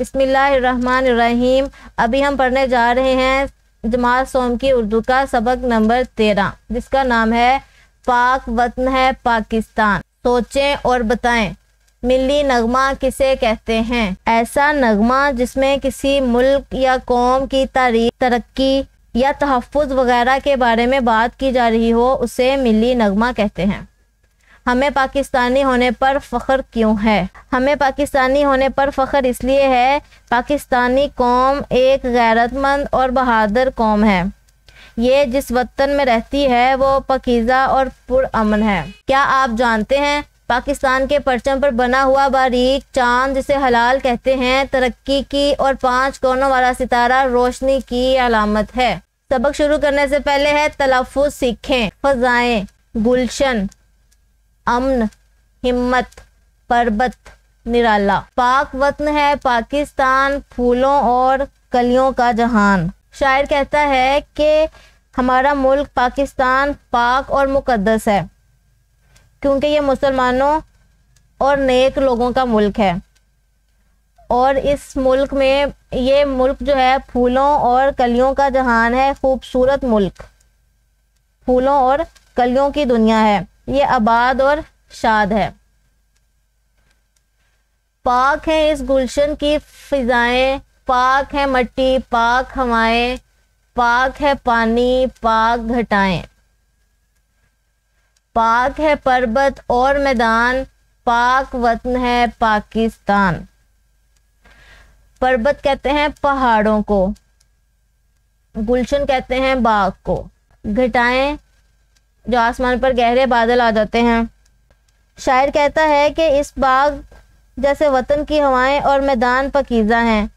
बिस्मिल्लाहिर्रहमानिर्रहीम। अभी हम पढ़ने जा रहे हैं जमात सोम की उर्दू का सबक नंबर 13, जिसका नाम है पाक वतन है पाकिस्तान। सोचें और बताएं, मिली नगमा किसे कहते हैं? ऐसा नगमा जिसमें किसी मुल्क या कौम की तारीख, तरक्की या तहफ़्फ़ुज़ वगैरह के बारे में बात की जा रही हो, उसे मिली नगमा कहते हैं। हमें पाकिस्तानी होने पर फ़ख्र क्यों है? हमें पाकिस्तानी होने पर फ़ख्र इसलिए है, पाकिस्तानी कौम एक गैरतमंद और बहादुर कौम है। ये जिस वतन में रहती है वो पाकीज़ा और पुरअमन है। क्या आप जानते हैं पाकिस्तान के परचम पर बना हुआ बारीक चांद, जिसे हलाल कहते हैं, तरक्की की और 5 कोनों वाला सितारा रोशनी की अलामत है। सबक शुरू करने से पहले है तलफ़्फ़ुज़ सीखें। फ़ज़ाएं, गुलशन, अमन, हिम्मत, पर्वत, निराला। पाक वतन है पाकिस्तान, फूलों और कलियों का जहान। शायर कहता है कि हमारा मुल्क पाकिस्तान पाक और मुकद्दस है, क्योंकि ये मुसलमानों और नेक लोगों का मुल्क है। और इस मुल्क में ये मुल्क जो है फूलों और कलियों का जहान है, खूबसूरत मुल्क, फूलों और कलियों की दुनिया है। ये आबाद और शाद है। पाक है इस गुलशन की फिजाएं, पाक है मट्टी, पाक हवाएं, पाक है पानी, पाक घटाएं। पाक है पर्वत और मैदान, पाक वतन है पाकिस्तान। पर्वत कहते हैं पहाड़ों को, गुलशन कहते हैं बाग को, घटाएं जो आसमान पर गहरे बादल आ जाते हैं। शायर कहता है कि इस बाग जैसे वतन की हवाएं और मैदान पाकीज़ा हैं,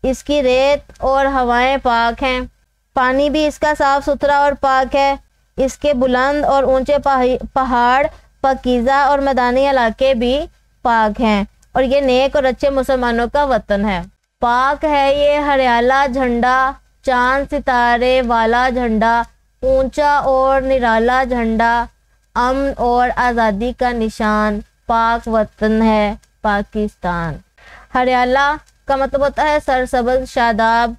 इसकी रेत और हवाएं पाक हैं, पानी भी इसका साफ सुथरा और पाक है, इसके बुलंद और ऊंचे पहाड़ पाकीज़ा और मैदानी इलाके भी पाक हैं, और ये नेक और अच्छे मुसलमानों का वतन है। पाक है ये हरियाला झंडा, चांद सितारे वाला झंडा, ऊंचा और निराला झंडा, अमन और आज़ादी का निशान, पाक वतन है पाकिस्तान। हरियाला का मतलब होता है सरसब्ज़ शादाब,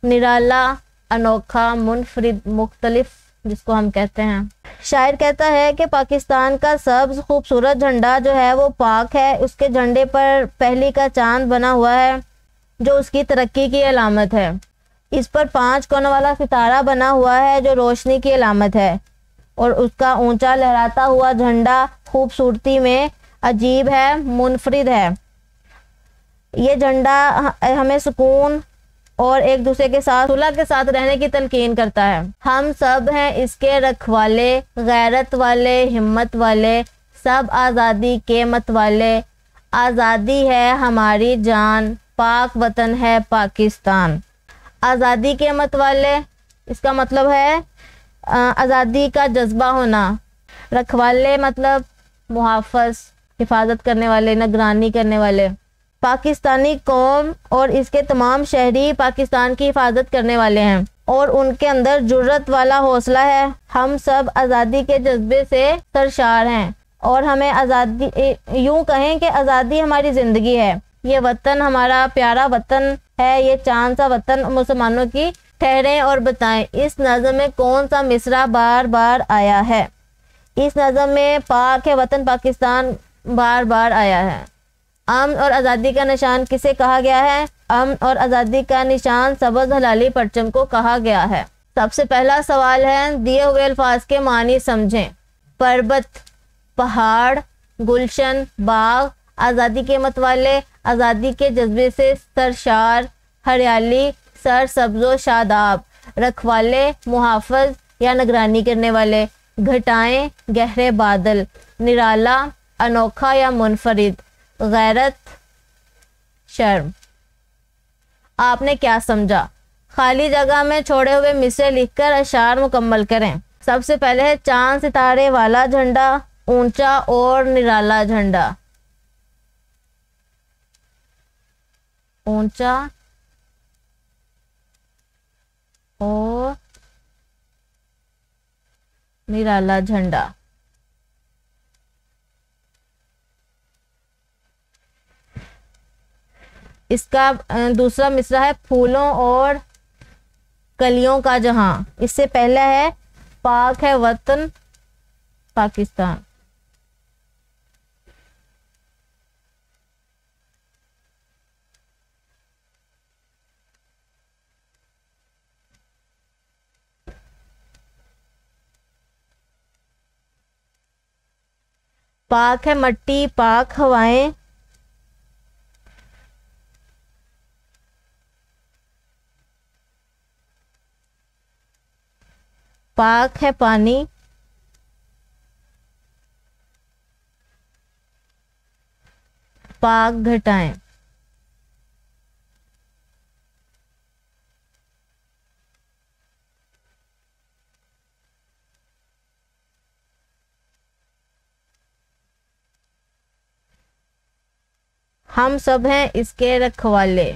निराला अनोखा, मुनफरिद, मुख्तलिफ, जिसको हम कहते हैं। शायर कहता है कि पाकिस्तान का सब्ज़ खूबसूरत झंडा जो है वो पाक है। उसके झंडे पर पहली का चांद बना हुआ है, जो उसकी तरक्की की अलामत है। इस पर 5 कोनों वाला सितारा बना हुआ है, जो रोशनी की अलामत है, और उसका ऊंचा लहराता हुआ झंडा खूबसूरती में अजीब है, मुनफरिद है। ये झंडा हमें सुकून और एक दूसरे के साथ सुलह के साथ रहने की तलकीन करता है। हम सब हैं इसके रखवाले, गैरत वाले, हिम्मत वाले, सब आज़ादी के मत वाले। आज़ादी है हमारी जान, पाक वतन है पाकिस्तान। आज़ादी के मत वाले, इसका मतलब है आज़ादी का जज्बा होना। रखवाले मतलब मुहाफ़िज़, हिफाजत करने वाले, निगरानी करने वाले। पाकिस्तानी कौम और इसके तमाम शहरी पाकिस्तान की हिफाजत करने वाले हैं, और उनके अंदर जुर्रत वाला हौसला है। हम सब आज़ादी के जज्बे से सरशार हैं, और हमें आज़ादी, यूँ कहें कि आज़ादी हमारी ज़िंदगी है। ये वतन हमारा प्यारा वतन है, ये चांद सा वतन मुसलमानों की। ठहरें और बताएं, इस नज़म में कौन सा मिसरा बार बार आया है? इस नज़म में पाक है वतन पाकिस्तान बार बार आया है। अमन और आज़ादी का निशान किसे कहा गया है? अमन और आज़ादी का निशान सब्ज़ हलाली परचम को कहा गया है। सबसे पहला सवाल है, दिए हुए अल्फाज के मानी समझें। पर्वत, पहाड़, गुलशन, बाग, आज़ादी के मत वाले, आज़ादी के जज्बे से सरशार, हरियाली, सर सब्ज़ो शादाब, रखवाले, मुहाफ़िज़ या निगरानी करने वाले, घटाएं, गहरे बादल, निराला, अनोखा या मुनफरिद, गैरत, शर्म। आपने क्या समझा? खाली जगह में छोड़े हुए मिसरे लिखकर अशार मुकम्मल करें। सबसे पहले है चांद सितारे वाला झंडा, ऊंचा और निराला झंडा। ऊंचा और निराला झंडा। इसका दूसरा मिसरा है फूलों और कलियों का जहां। इससे पहला है पाक है वतन पाकिस्तान। पाक है मट्टी पाक हवाएं, पाक है पानी, पाक घटाएं। हम सब हैं इसके रखवाले।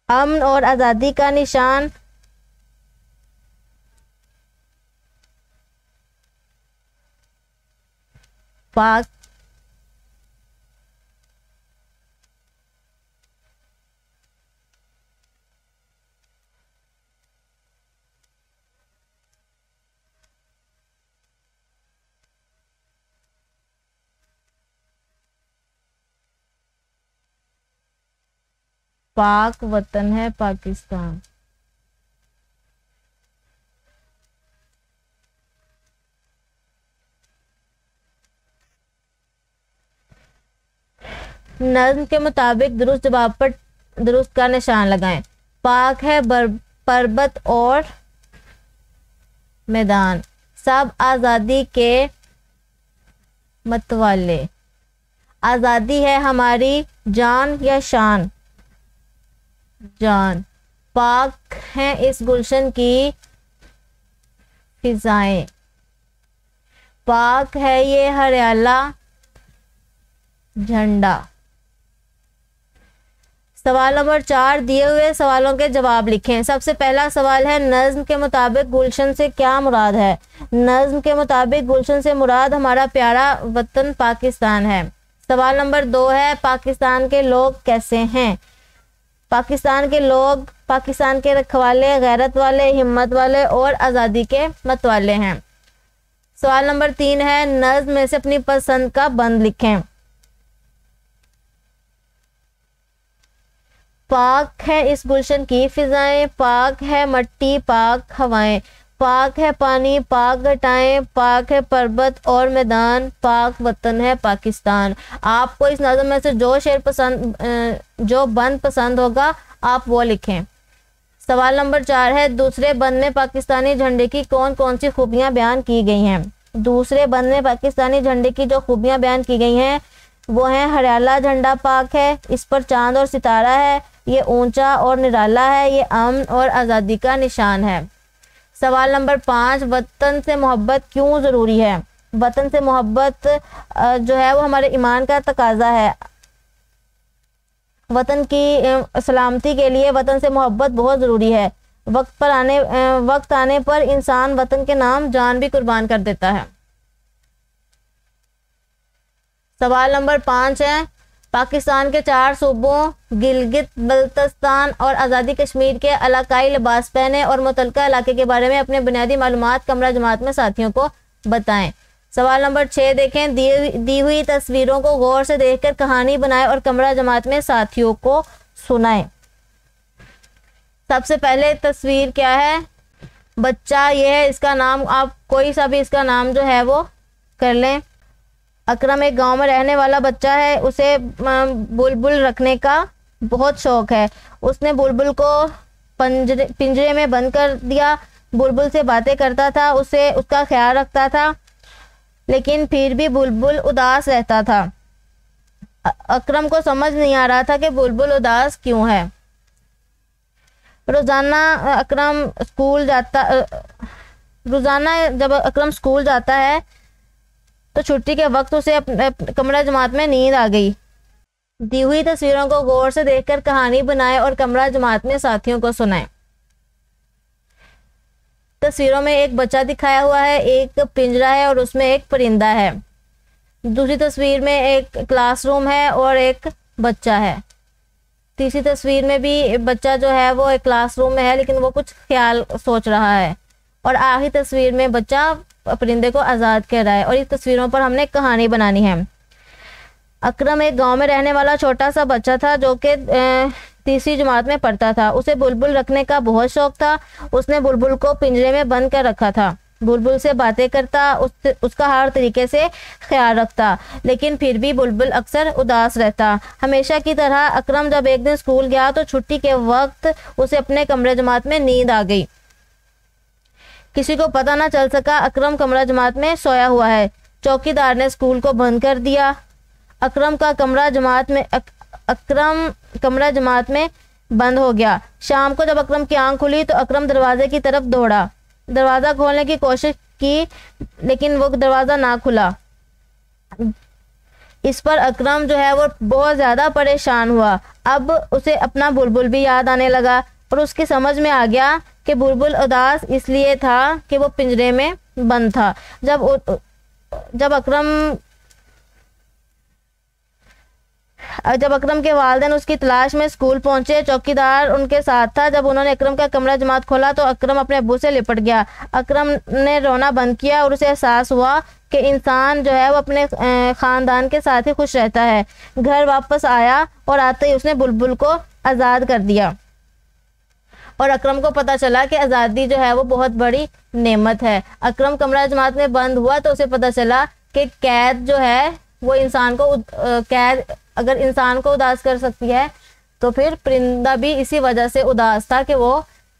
अमन और आज़ादी का निशान, पाक पाक वतन है पाकिस्तान। नज्म के मुताबिक दुरुस्त जवाब पर दुरुस्त का निशान लगाएं। पाक है पर्वत और मैदान, सब आज़ादी के मतवाले। आज़ादी है हमारी जान या शान, जान। पाक है इस गुलशन की फिजाएं, पाक है ये हरियाला झंडा। सवाल नंबर 4, दिए हुए सवालों के जवाब लिखें। सबसे पहला सवाल है नज्म के मुताबिक गुलशन से क्या मुराद है। नज्म के मुताबिक गुलशन से मुराद हमारा प्यारा वतन पाकिस्तान है। सवाल नंबर 2 है पाकिस्तान के लोग कैसे हैं। पाकिस्तान के लोग पाकिस्तान के रखवाले, गैरत वाले, हिम्मत वाले और आज़ादी के मत वाले हैं। सवाल नंबर 3 है नज्म में से अपनी पसंद का बंद लिखें। पाक है इस गुलशन की फिजाएं, पाक है मट्टी पाक हवाएं, पाक है पानी पाक घटाएं, पाक है पर्वत और मैदान, पाक वतन है पाकिस्तान। आपको इस नज़म में से जो शेर पसंद जो बंद पसंद होगा आप वो लिखें। सवाल नंबर 4 है दूसरे बंद में पाकिस्तानी झंडे की कौन कौन सी खूबियां बयान की गई हैं। दूसरे बंद में पाकिस्तानी झंडे की जो खूबियां बयान की गई हैं वो हैं हरियाला झंडा पाक है, इस पर चांद और सितारा है, ये ऊंचा और निराला है, ये अमन और आज़ादी का निशान है। सवाल नंबर 5 वतन से मोहब्बत क्यों ज़रूरी है। वतन से मोहब्बत जो है वो हमारे ईमान का तकाजा है। वतन की सलामती के लिए वतन से मोहब्बत बहुत ज़रूरी है। वक्त आने पर इंसान वतन के नाम जान भी कुर्बान कर देता है। सवाल नंबर 5 है पाकिस्तान के 4 सूबों गिलगित बल्तिस्तान और आज़ादी कश्मीर के इलाकाई लिबास पहने और मुतलका इलाके के बारे में अपने बुनियादी मालूमात कमरा जमात में साथियों को बताएं। सवाल नंबर 6 देखें दी हुई तस्वीरों को गौर से देखकर कहानी बनाएं और कमरा जमात में साथियों को सुनाएं। सबसे पहले तस्वीर क्या है, बच्चा ये है, इसका नाम आप कोई सा भी इसका नाम जो है वो कर लें। अकरम एक गांव में रहने वाला बच्चा है, उसे बुलबुल रखने का बहुत शौक है। उसने बुलबुल को पिंजरे में बंद कर दिया। बुलबुल से बातें करता था, उसे उसका ख्याल रखता था, लेकिन फिर भी बुलबुल उदास रहता था। अकरम को समझ नहीं आ रहा था कि बुलबुल उदास क्यों है। रोज़ाना जब अकरम स्कूल जाता है तो छुट्टी के वक्त उसे कमरा जमात में नींद आ गई। दी हुई तस्वीरों को गौर से देखकर कहानी बनाएं और कमरा जमात में साथियों को सुनाएं। तस्वीरों में एक बच्चा दिखाया हुआ है, एक पिंजरा है और उसमें एक परिंदा है। दूसरी तस्वीर में एक क्लासरूम है और एक बच्चा है। तीसरी तस्वीर में भी बच्चा जो है वो एक क्लासरूम में है लेकिन वो कुछ ख्याल सोच रहा है। और आखिरी तस्वीर में बच्चा परिंदे को आज़ाद कर रहा है। और इस तस्वीरों पर हमने कहानी बनानी है। अकरम एक गांव में रहने वाला छोटा सा बच्चा था जो कि तीसरी जमात में पढ़ता था। उसे बुलबुल रखने का बहुत शौक था। उसने बुलबुल को पिंजरे में बंद कर रखा था। बुलबुल से बातें करता, उसका हर तरीके से ख्याल रखता, लेकिन फिर भी बुलबुल अक्सर उदास रहता। हमेशा की तरह अकरम जब एक दिन स्कूल गया तो छुट्टी के वक्त उसे अपने कमरे जमात में नींद आ गई। किसी को पता ना चल सका अकरम कमरा जमात में सोया हुआ है। चौकीदार ने स्कूल को बंद कर दिया। अकरम कमरा जमात में बंद हो गया। शाम को जब अकरम की आंख खुली तो अकरम दरवाजे की तरफ दौड़ा। दरवाज़ा खोलने की कोशिश की लेकिन वो दरवाज़ा ना खुला। इस पर अकरम जो है वो बहुत ज़्यादा परेशान हुआ। अब उसे अपना बुलबुल भी याद आने लगा और उसकी समझ में आ गया कि बुलबुल उदास इसलिए था कि वो पिंजरे में बंद था। जब अकरम के वालिदैन उसकी तलाश में स्कूल पहुंचे, चौकीदार उनके साथ था। जब उन्होंने अकरम का कमरा जमात खोला तो अकरम अपने अब्बू से लिपट गया। अकरम ने रोना बंद किया और उसे एहसास हुआ कि इंसान जो है वो अपने ख़ानदान के साथ ही खुश रहता है। घर वापस आया और आते ही उसने बुलबुल को आज़ाद कर दिया। और अकरम को पता चला कि आज़ादी जो है वो बहुत बड़ी नेमत है। अकरम कमरा जमात में बंद हुआ तो उसे पता चला कि कैद जो है वो इंसान को कैद अगर इंसान को उदास कर सकती है तो फिर परिंदा भी इसी वजह से उदास था कि वो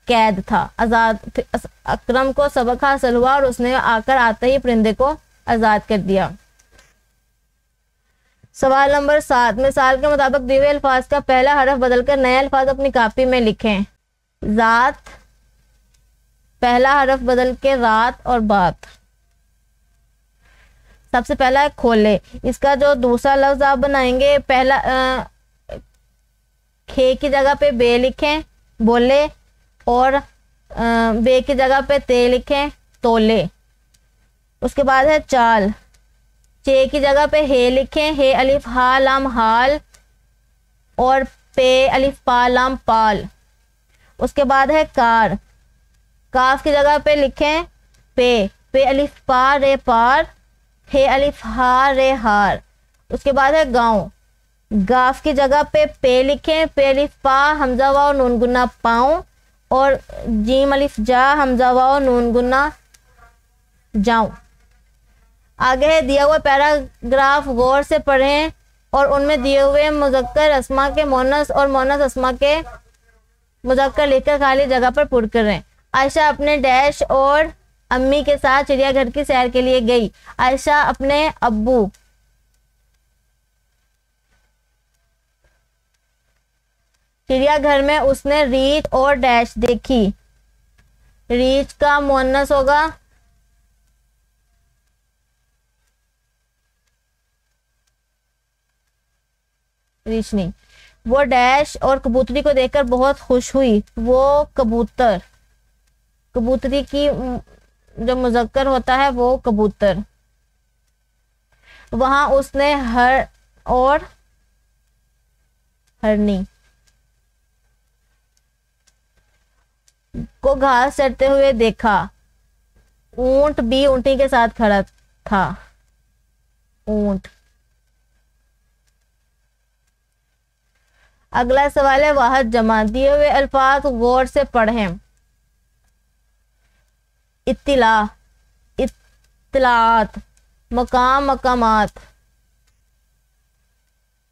कैद था। अकरम को सबक हासिल हुआ और उसने आते ही परिंदे को आज़ाद कर दिया। सवाल नंबर 7, मिसाल के मुताबिक दिए हुए अल्फाज का पहला हरफ बदलकर नए अल्फाज अपनी कॉपी में लिखें। ज़ात, पहला हरफ बदल के रात और बात। सबसे पहला है खोले। इसका जो दूसरा लफ्ज आप बनाएंगे, पहला खे की जगह पे बे लिखें, बोले, और बे की जगह पे ते लिखें, तोले। उसके बाद है चाल। चे की जगह पे हे लिखें, हे अलिफ हा लाम हाल, और पे अलिफ पा लाम पाल। उसके बाद है कार। काफ की जगह पे लिखें पे अलिफ पा रे पार, हे अलिफ हा रे हार। उसके बाद है गाँव। गाफ की जगह पे लिखें, पे अलिफ पा हमजा वाव नून गुन्ना पाऊं, और जीम अलिफ जा हमजा वाव नून गुन्ना जाऊं। आगे है दिया हुआ पैराग्राफ गौर से पढ़ें और उनमें दिए हुए मुज़क्कर अस्मा के मोनस और मोनस अस्मा के मुज़क्कर लिखकर खाली जगह पर पुर करें। आयशा अपने डैश और अम्मी के साथ चिड़ियाघर की सैर के लिए गई। आयशा अपने अब्बू चिड़ियाघर में उसने रीछ और डैश देखी। रीछ का मुअन्नस होगा रीछ नहीं। वो डैश और कबूतरी को देखकर बहुत खुश हुई। वो कबूतर, कबूतरी की जो मुज़क्कर होता है वो कबूतर। वहां उसने हर और हरनी को घास चरते हुए देखा। ऊंट भी ऊंटी के साथ खड़ा था। ऊंट। अगला सवाल है वाहद जमा। दिए हुए अल्फाज गौर से पढ़ें। इत्तिला, इत्तलात, मकाम, मकामात।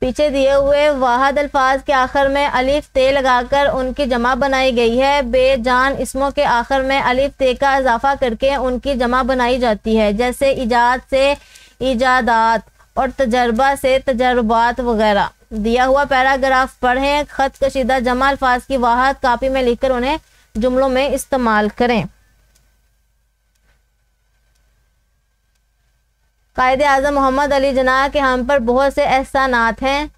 पीछे दिए हुए वाहद अल्फाज के आखिर में अलिफ ते लगाकर उनकी जमा बनाई गई है। बेजान इसमों के आखिर में अलिफ ते का इजाफा करके उनकी जमा बनाई जाती है, जैसे इजाद से इजादात और तजर्बा से तजर्बात वगैरह। दिया हुआ पैराग्राफ पढ़ें। खत कशीदा जमा अल्फाज की वाहद कॉपी में लिखकर उन्हें जुमलों में इस्तेमाल करें। कायदे आज़म मोहम्मद अली जना के हम पर बहुत से एहसानात हैं।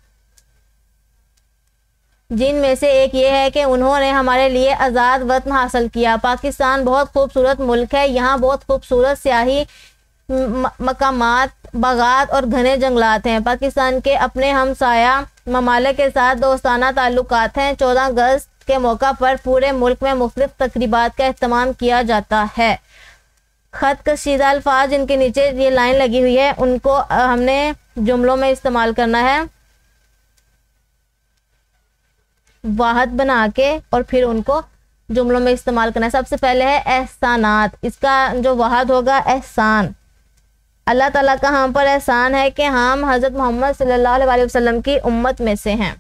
जिनमें से एक ये है कि उन्होंने हमारे लिए आज़ाद वतन हासिल किया। पाकिस्तान बहुत खूबसूरत मुल्क है। यहाँ बहुत खूबसूरत सियाही मकामात, बागात और घने जंगलात हैं। पाकिस्तान के अपने हमसाया ममालिक के साथ दोस्ताना ताल्लुकात हैं। 14 अगस्त के मौका पर पूरे मुल्क में मुख्तलिफ तकरीबात का एहतमाम किया जाता है। ख़त कशीदा अल्फाज जिनके नीचे ये लाइन लगी हुई है उनको हमने जुमलों में इस्तेमाल करना है, वाहद बना के और फिर उनको जुमलों में इस्तेमाल करना है। सबसे पहले है एहसानात। इसका जो वाहद होगा एहसान। अल्लाह ताला का हम पर एहसान है कि हम हज़रत मोहम्मद सल्लल्लाहु अलैहि वसल्लम की उम्मत में से हैं।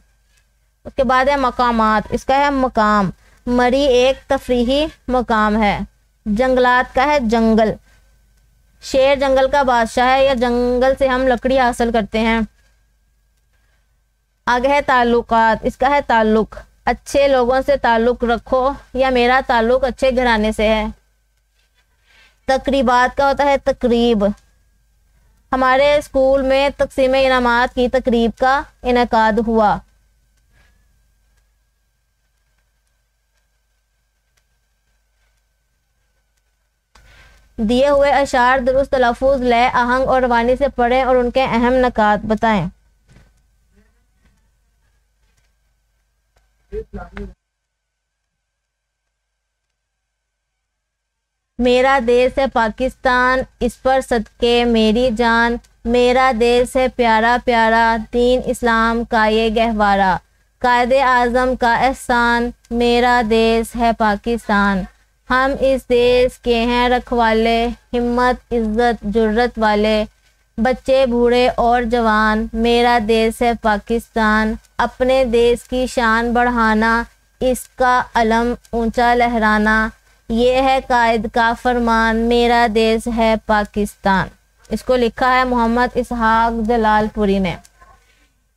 उसके बाद है मकामात। इसका है मकाम। मरी एक तफरीही मकाम है। जंगलात का है जंगल। शेर जंगल का बादशाह है या जंगल से हम लकड़ी हासिल करते हैं। आगे है ताल्लुकात। इसका है ताल्लुक। अच्छे लोगों से ताल्लुक रखो या मेरा ताल्लुक अच्छे घराने से है। तकरीबात का होता है तकरीब। हमारे स्कूल में तकसीम इनामात की तकरीब का इनेकाद हुआ। दिए हुए अशार दुरुस्त तलफ़ुज़, लय, आहंग और रवानी से पढ़ें और उनके अहम नकात बताएं। मेरा देश है पाकिस्तान, इस पर सदके मेरी जान। मेरा देश है प्यारा प्यारा, दीन इस्लाम का ये गहवारा। कायदे आज़म का एहसान, मेरा देश है पाकिस्तान। हम इस देश के हैं रखवाले, हिम्मत इज़्ज़त जुर्रत वाले। बच्चे बूढ़े और जवान, मेरा देश है पाकिस्तान। अपने देश की शान बढ़ाना, इसका अलम ऊंचा लहराना। ये है कायद का फरमान, मेरा देश है पाकिस्तान। इसको लिखा है मोहम्मद इसहाक जलालपुरी ने।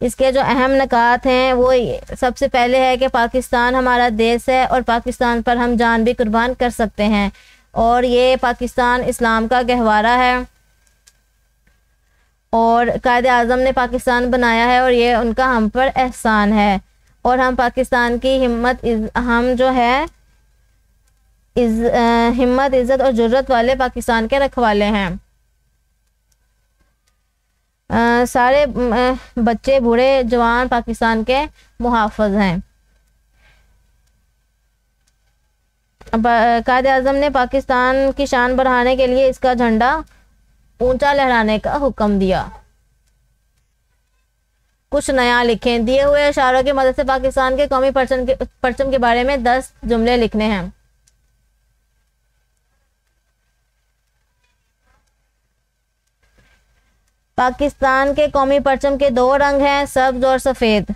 इसके जो अहम नकात हैं वो सबसे पहले है कि पाकिस्तान हमारा देश है और पाकिस्तान पर हम जान भी कुर्बान कर सकते हैं और ये पाकिस्तान इस्लाम का गहवारा है और कायदे आज़म ने पाकिस्तान बनाया है और ये उनका हम पर एहसान है और हम पाकिस्तान की हम जो है हिम्मत इज़्ज़त और जुर्रत वाले पाकिस्तान के रखवाले हैं। सारे बच्चे बूढ़े जवान पाकिस्तान के मुहाफ़िज़ हैं। कायदे आज़म ने पाकिस्तान की शान बढ़ाने के लिए इसका झंडा ऊंचा लहराने का हुक्म दिया। कुछ नया लिखें। दिए हुए इशारों की मदद से पाकिस्तान के कौमी परचम के बारे में 10 जुमले लिखने हैं। पाकिस्तान के कौमी परचम के 2 रंग हैं, सब्ज़ और सफ़ेद।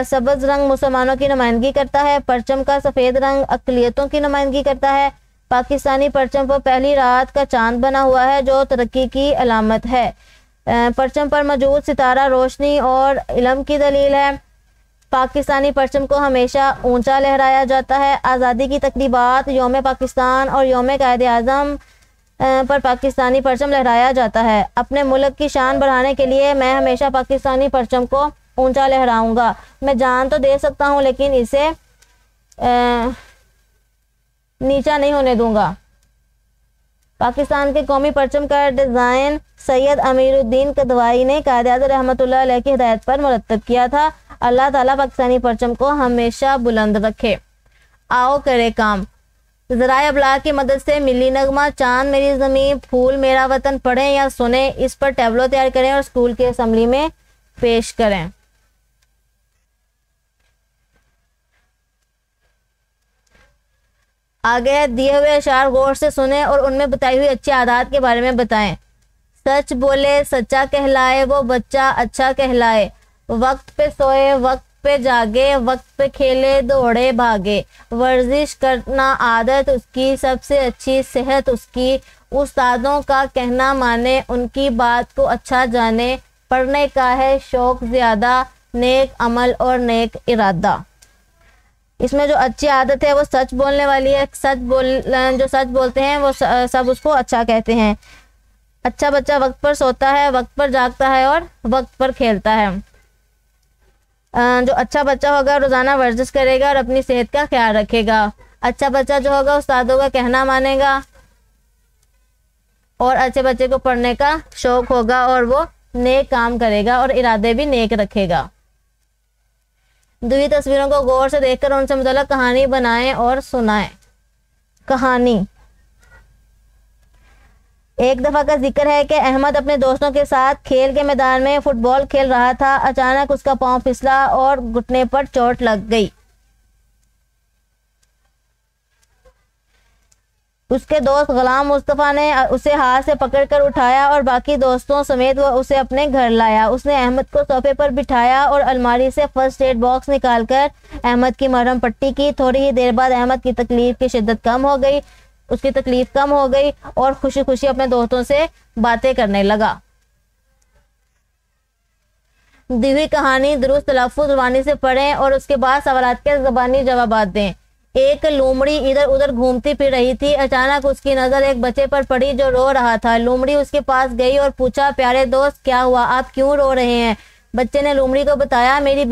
सब्ज़ रंग मुसलमानों की नुमाइंदगी करता है। परचम का सफ़ेद रंग अक़लियतों की नुमाइंदगी करता है। पाकिस्तानी परचम पर पहली रात का चांद बना हुआ है जो तरक्की की अलामत है। परचम पर मौजूद सितारा रोशनी और इल्म की दलील है। पाकिस्तानी परचम को हमेशा ऊंचा लहराया जाता है। आज़ादी की तकरीबात, यौम पाकिस्तान और यौम कायदे आज़म पर पाकिस्तानी परचम लहराया जाता है। अपने मुल्क की शान बढ़ाने के लिए मैं हमेशा पाकिस्तानी परचम को ऊंचा लहराऊंगा। मैं जान तो दे सकता हूं लेकिन इसे नीचा नहीं होने दूंगा। पाकिस्तान के कौमी परचम का डिज़ाइन सैयद अमीरुद्दीन कदवाई ने कायदे-आज़म रहमतुल्लाह अलैह की हिदायत पर मुरतब किया था। अल्लाह ताला पाकिस्तानी परचम को हमेशा बुलंद रखे। आओ करे काम। ज़राए अबलाग की मदद से मिली नगमा, चांद मेरी ज़मीन, फूल मेरा वतन पढ़ें या सुने। इस पर टैबलो तैयार करें और स्कूल की असम्बली में पेश करें। आगे दिए हुए अशार गौर से सुने और उनमें बताई हुई अच्छी आदत के बारे में बताएं। सच बोले सच्चा कहलाए, वो बच्चा अच्छा कहलाए। वक्त पे सोए वक्त पे जागे, वक्त पे खेले दौड़े भागे। वर्जिश करना आदत उसकी, सबसे अच्छी सेहत उसकी। उस्तादों का कहना माने, उनकी बात को अच्छा जाने। पढ़ने का है शौक ज़्यादा, नेक अमल और नेक इरादा। इसमें जो अच्छी आदत है वो सच बोलने वाली है। जो सच बोलते हैं वो सब उसको अच्छा कहते हैं। अच्छा बच्चा वक्त पर सोता है, वक्त पर जागता है और वक्त पर खेलता है। जो अच्छा बच्चा होगा रोज़ाना वर्जिश करेगा और अपनी सेहत का ख्याल रखेगा। अच्छा बच्चा जो होगा उस्तादों का कहना मानेगा और अच्छे बच्चे को पढ़ने का शौक होगा और वो नेक काम करेगा और इरादे भी नेक रखेगा। दी तस्वीरों को गौर से देखकर उनसे मुतल्लिक़ कहानी बनाएं और सुनाएं। कहानी। एक दफ़ा का जिक्र है कि अहमद अपने दोस्तों के साथ खेल के मैदान में फुटबॉल खेल रहा था। अचानक उसका पांव फिसला और घुटने पर चोट लग गई। उसके दोस्त गुलाम मुस्तफ़ा ने उसे हाथ से पकड़कर उठाया और बाकी दोस्तों समेत वह उसे अपने घर लाया। उसने अहमद को सोफे पर बिठाया और अलमारी से फर्स्ट एड बॉक्स निकालकर अहमद की मरहम पट्टी की। थोड़ी ही देर बाद अहमद की तकलीफ की शिद्दत कम हो गई। उसकी तकलीफ कम हो गई और खुशी खुशी अपने दोस्तों से बातें करने लगा। दी हुई कहानी दुरुस्त तलफ़्फ़ुज़ ज़ुबानी से पढ़ें और उसके बाद सवालात के ज़बानी जवाबात दें। एक लोमड़ी इधर उधर घूमती फिर रही थी। अचानक उसकी नज़र एक बच्चे पर पड़ी जो रो रहा था। लोमड़ी उसके पास गई और पूछा, प्यारे दोस्त क्या हुआ, आप क्यों रो रहे हैं? बच्चे ने लोमड़ी को बताया, मेरी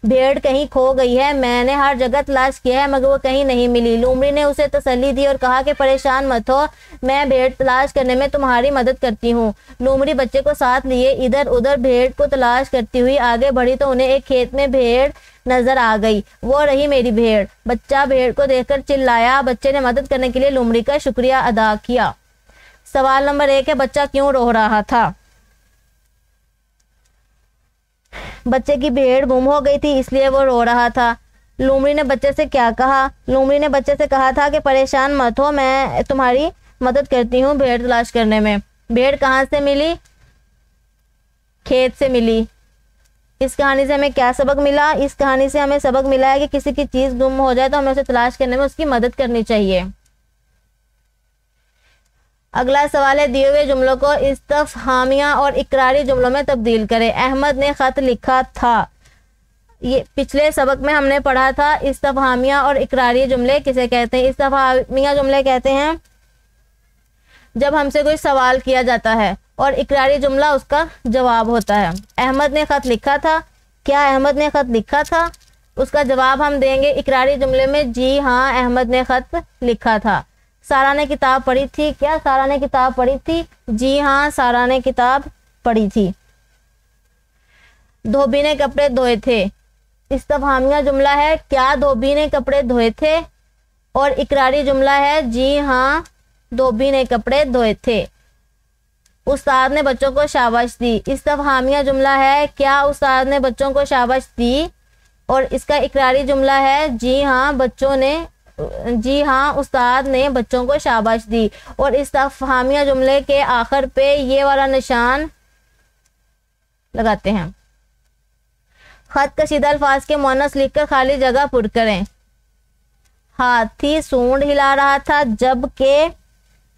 भेड़ कहीं खो गई है। मैंने हर जगह तलाश किया है मगर वो कहीं नहीं मिली। लोमड़ी ने उसे तसल्ली दी और कहा कि परेशान मत हो, मैं भेड़ तलाश करने में तुम्हारी मदद करती हूँ। लोमड़ी बच्चे को साथ लिए इधर उधर भेड़ को तलाश करती हुई आगे बढ़ी तो उन्हें एक खेत में भेड़ नजर आ गई। वो रही मेरी भेड़। बच्चा भेड़ को देखकर चिल्लाया। बच्चे ने मदद करने के लिए लोमड़ी का शुक्रिया अदा किया। सवाल नंबर 1 है, बच्चा क्यों रो रहा था? बच्चे की भेड़ गुम हो गई थी इसलिए वो रो रहा था। लोमड़ी ने बच्चे से क्या कहा? लोमड़ी ने बच्चे से कहा था कि परेशान मत हो, मैं तुम्हारी मदद करती हूँ भेड़ तलाश करने में। भेड़ कहाँ से मिली? खेत से मिली। इस कहानी से हमें क्या सबक मिला? इस कहानी से हमें सबक मिला है कि किसी की चीज़ गुम हो जाए तो हमें उसे तलाश करने में उसकी मदद करनी चाहिए। अगला सवाल है, दिए हुए जुमलों को इस्तफहामिया और इकरारी जुमलों में तब्दील करें। अहमद ने ख़त लिखा था। ये पिछले सबक में हमने पढ़ा था। इस्तफहामिया और इकरारी जुमले किसे कहते हैं? इस्तफहामिया जुमले कहते हैं जब हमसे कोई सवाल किया जाता है और इकरारी जुमला उसका जवाब होता है। अहमद ने ख़त लिखा था। क्या अहमद ने ख़त लिखा था? उसका जवाब हम देंगे इकरारी जुमले में, जी हाँ अहमद ने ख़त लिखा था। सारा ने किताब पढ़ी थी। क्या सारा ने किताब पढ़ी थी? जी हाँ सारा ने किताब पढ़ी थी। धोबी ने कपड़े धोए थे। इस्तफहामिया जुमला है, क्या धोबी ने कपड़े धोए थे? और इकरारी जुमला है, जी हाँ धोबी ने कपड़े धोए थे। उस्ताद ने बच्चों को शाबाश दी। इस्तफहामिया जुमला है, क्या उस्ताद ने बच्चों को शाबाश दी? और इसका इकरारी जुमला है, जी हाँ उस्ताद ने बच्चों को शाबाश दी। और इस्तफहामिया जुमले के आखिर पे ये वाला निशान लगाते हैं। खत कशीदा अल्फाज के मुअन्नस लिखकर खाली जगह पुर करें। हाथी सूंड हिला रहा था जबकि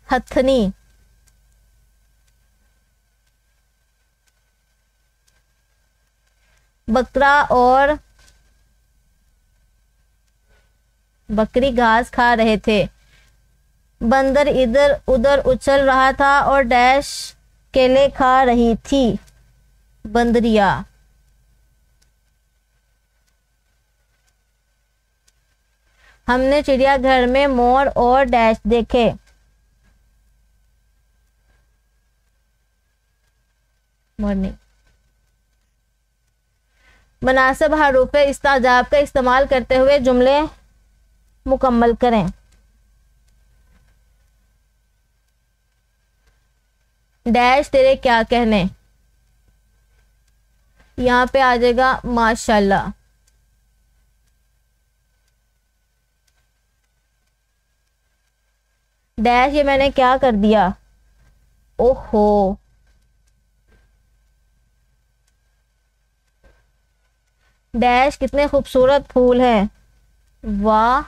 हथनी बकरा और बकरी घास खा रहे थे। बंदर इधर उधर उछल रहा था और डैश केले खा रही थी। बंदरिया। हमने चिड़ियाघर में मोर और डैश देखे। मॉर्निंग। मुनासिब हरूफ इस्ताजाब का इस्तेमाल करते हुए जुमले मुकम्मल करें। डैश तेरे क्या कहने, यहाँ पे आ जाएगा माशाल्लाह। डैश ये मैंने क्या कर दिया, ओहो। डैश कितने खूबसूरत फूल हैं, वाह।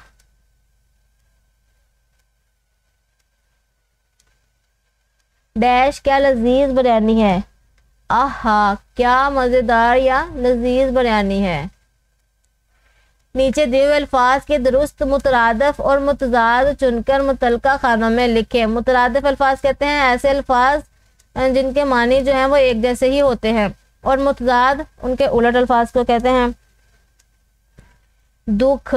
डैश क्या लजीज बिरयानी है, आहा क्या मज़ेदार या लजीज बिरयानी है। नीचे दिए हुए अल्फाज के दुरुस्त मुतरादिफ और मुतजाद चुनकर मुतलका खानों में लिखे। मुतरादिफ अल्फाज कहते हैं ऐसे अल्फाज जिनके मानी जो हैं वो एक जैसे ही होते हैं। और मुतजाद उनके उलट अल्फाज को कहते हैं। दुख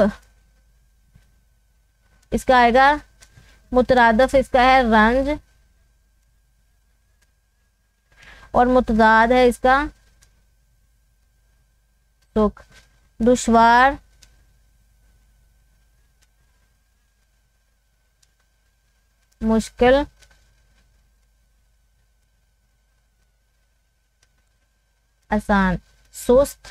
इसका आएगा मुतरादफ, इसका है रंज, और मुतजाद है इसका सुख। दुश्वार मुश्किल, आसान। सुस्त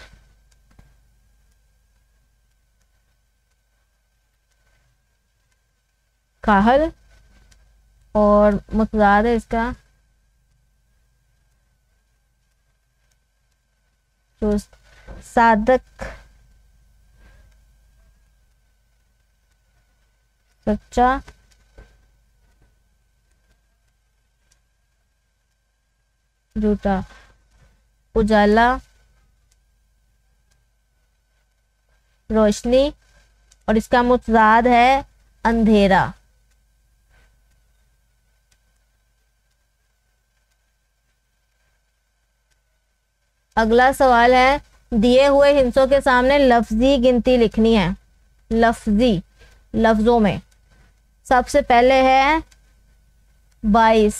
काहल, और मुतजाद है इसका चुस्त। सादक सच्चा, झूठा। उजाला रोशनी, और इसका मुतजाद है अंधेरा। अगला सवाल है, दिए हुए हिंसों के सामने लफ्जी गिनती लिखनी है। लफ्जी लफ्जों में सबसे पहले है 22,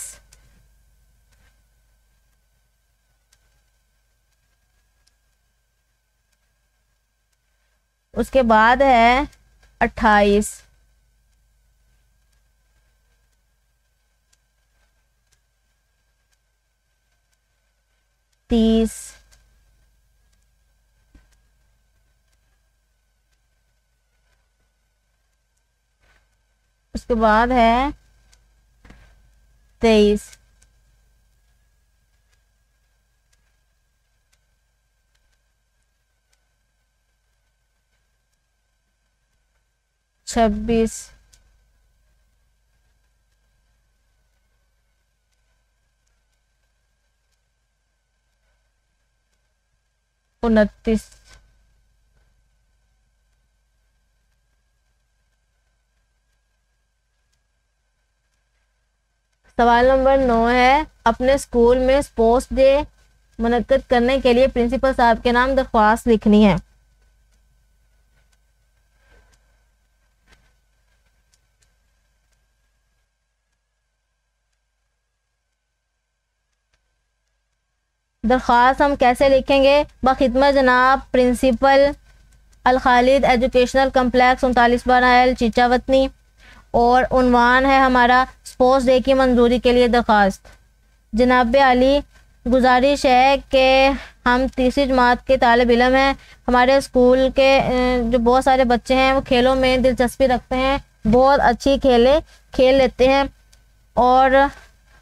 उसके बाद है 28, तीस, उसके बाद है 23, 26, 29, सवाल नंबर 9 है, अपने स्कूल में स्पोर्ट्स डे मुनक्कद करने के लिए प्रिंसिपल साहब के नाम दरख्वास्त लिखनी है। दरख्वास्त हम कैसे लिखेंगे? बखिदमत जनाब principal Al Khalid educational complex 39/L Chichawatni, और उन्वान है हमारा स्पोर्ट्स डे की मंजूरी के लिए दरख्वास्त। जनाब आली, गुजारिश है कि हम तीसरी जमात के तालिब इल्म हैं, हमारे स्कूल के जो बहुत सारे बच्चे हैं वो खेलों में दिलचस्पी रखते हैं, बहुत अच्छी खेल लेते हैं, और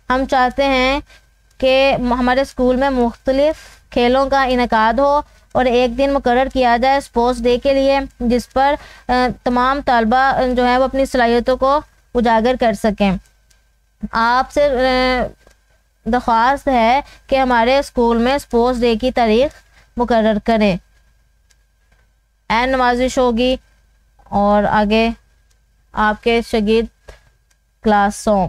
हम चाहते हैं कि हमारे स्कूल में मुख्तलिफ खेलों का इनेकाद हो और एक दिन मुकर्रर किया जाए स्पोर्ट्स डे के लिए, जिस पर तमाम तालबा जो है वो अपनी सलाहियतों को उजागर कर सकें। आपसे दरख्वास्त है कि हमारे स्कूल में स्पोर्ट्स डे की तारीख मुकर्रर करें। एन नवाजिश होगी और आगे आपके शागिर्द क्लासों